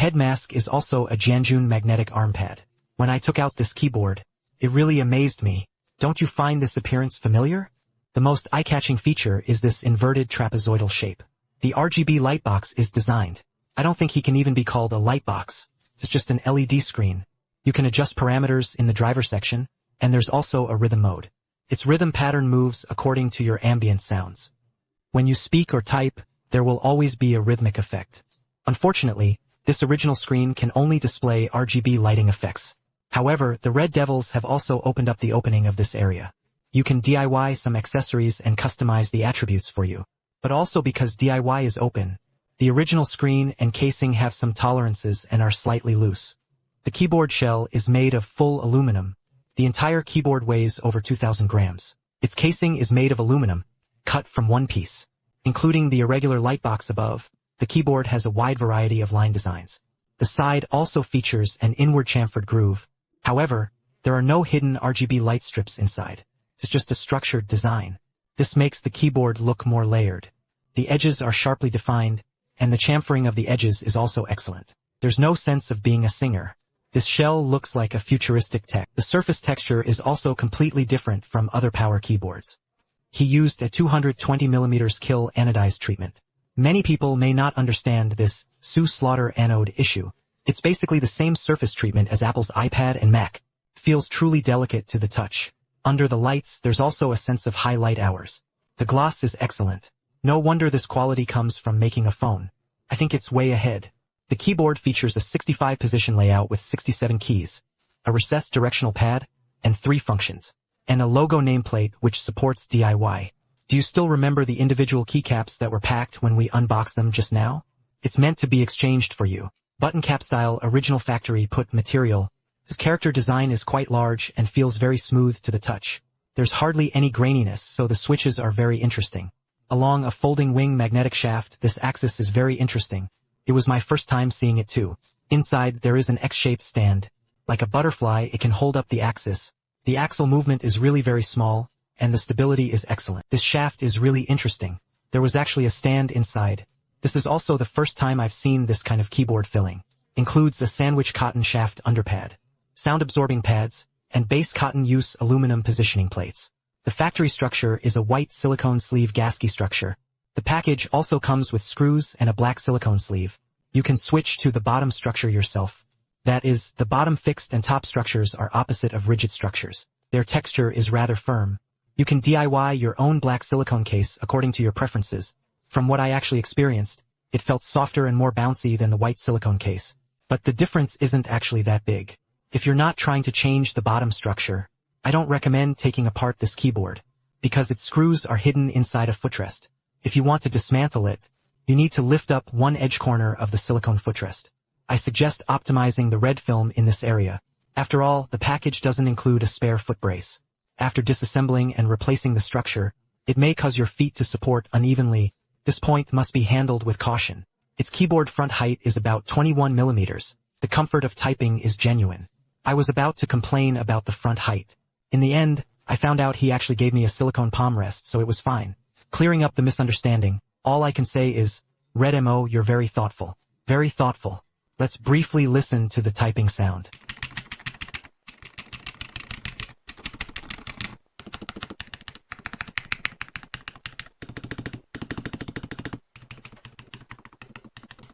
head mask is also a Janjun magnetic arm pad. When I took out this keyboard, it really amazed me. Don't you find this appearance familiar? The most eye-catching feature is this inverted trapezoidal shape. The RGB lightbox is designed. I don't think he can even be called a lightbox. It's just an LED screen. You can adjust parameters in the driver section, and there's also a rhythm mode. Its rhythm pattern moves according to your ambient sounds. When you speak or type, there will always be a rhythmic effect. Unfortunately, this original screen can only display RGB lighting effects. However, the Red Devils have also opened up the opening of this area. You can DIY some accessories and customize the attributes for you. But also because DIY is open, the original screen and casing have some tolerances and are slightly loose. The keyboard shell is made of full aluminum. The entire keyboard weighs over 2,000 grams. Its casing is made of aluminum, cut from one piece. Including the irregular lightbox above, the keyboard has a wide variety of line designs. The side also features an inward chamfered groove. However, there are no hidden RGB light strips inside. It's just a structured design. This makes the keyboard look more layered. The edges are sharply defined, and the chamfering of the edges is also excellent. There's no sense of being a singer. This shell looks like a futuristic tech. The surface texture is also completely different from other power keyboards. He used a 220mm Kill anodized treatment. Many people may not understand this Sue Slaughter anode issue. It's basically the same surface treatment as Apple's iPad and Mac. Feels truly delicate to the touch. Under the lights, there's also a sense of high light hours. The gloss is excellent. No wonder this quality comes from making a phone. I think it's way ahead. The keyboard features a 65-position layout with 67 keys, a recessed directional pad, and 3 functions, and a logo nameplate which supports DIY. Do you still remember the individual keycaps that were packed when we unboxed them just now? It's meant to be exchanged for you. Button cap style original factory put material. This character design is quite large and feels very smooth to the touch. There's hardly any graininess, so the switches are very interesting. Along a folding wing magnetic shaft, this axis is very interesting. It was my first time seeing it too. Inside, there is an X-shaped stand. Like a butterfly, it can hold up the axis. The axle movement is really very small, and the stability is excellent. This shaft is really interesting. There was actually a stand inside. This is also the first time I've seen this kind of keyboard filling. Includes a sandwich cotton shaft underpad, sound-absorbing pads, and base cotton use aluminum positioning plates. The factory structure is a white silicone sleeve gasket structure. The package also comes with screws and a black silicone sleeve. You can switch to the bottom structure yourself. That is, the bottom fixed and top structures are opposite of rigid structures. Their texture is rather firm. You can DIY your own black silicone case according to your preferences. From what I actually experienced, it felt softer and more bouncy than the white silicone case. But the difference isn't actually that big. If you're not trying to change the bottom structure, I don't recommend taking apart this keyboard, because its screws are hidden inside a footrest. If you want to dismantle it, you need to lift up one edge corner of the silicone footrest. I suggest optimizing the red film in this area. After all, the package doesn't include a spare foot brace. After disassembling and replacing the structure, it may cause your feet to support unevenly. This point must be handled with caution. Its keyboard front height is about 21 millimeters. The comfort of typing is genuine. I was about to complain about the front height. In the end, I found out he actually gave me a silicone palm rest, so it was fine. Clearing up the misunderstanding, all I can say is, Red MO, you're very thoughtful. Very thoughtful. Let's briefly listen to the typing sound.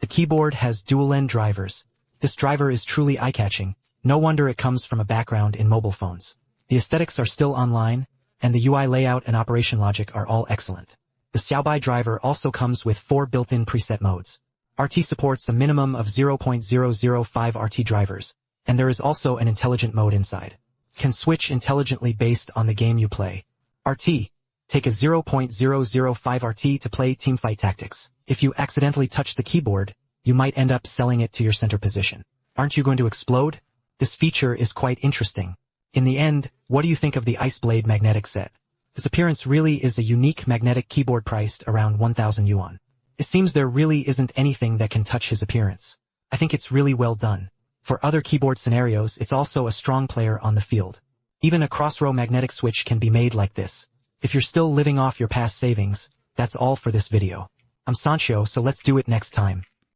The keyboard has dual-end drivers. This driver is truly eye-catching. No wonder it comes from a background in mobile phones. The aesthetics are still online, and the UI layout and operation logic are all excellent. The Xiaobai driver also comes with 4 built-in preset modes. RT supports a minimum of 0.005 RT drivers, and there is also an intelligent mode inside. Can switch intelligently based on the game you play. RT. Take a 0.005 RT to play Teamfight Tactics. If you accidentally touch the keyboard, you might end up selling it to your center position. Aren't you going to explode? This feature is quite interesting. In the end, what do you think of the Iceblade magnetic set? This appearance really is a unique magnetic keyboard priced around 1,000 yuan. It seems there really isn't anything that can touch his appearance. I think it's really well done. For other keyboard scenarios, it's also a strong player on the field. Even a cross-row magnetic switch can be made like this. If you're still living off your past savings, that's all for this video. I'm Sancho, so let's do it next time.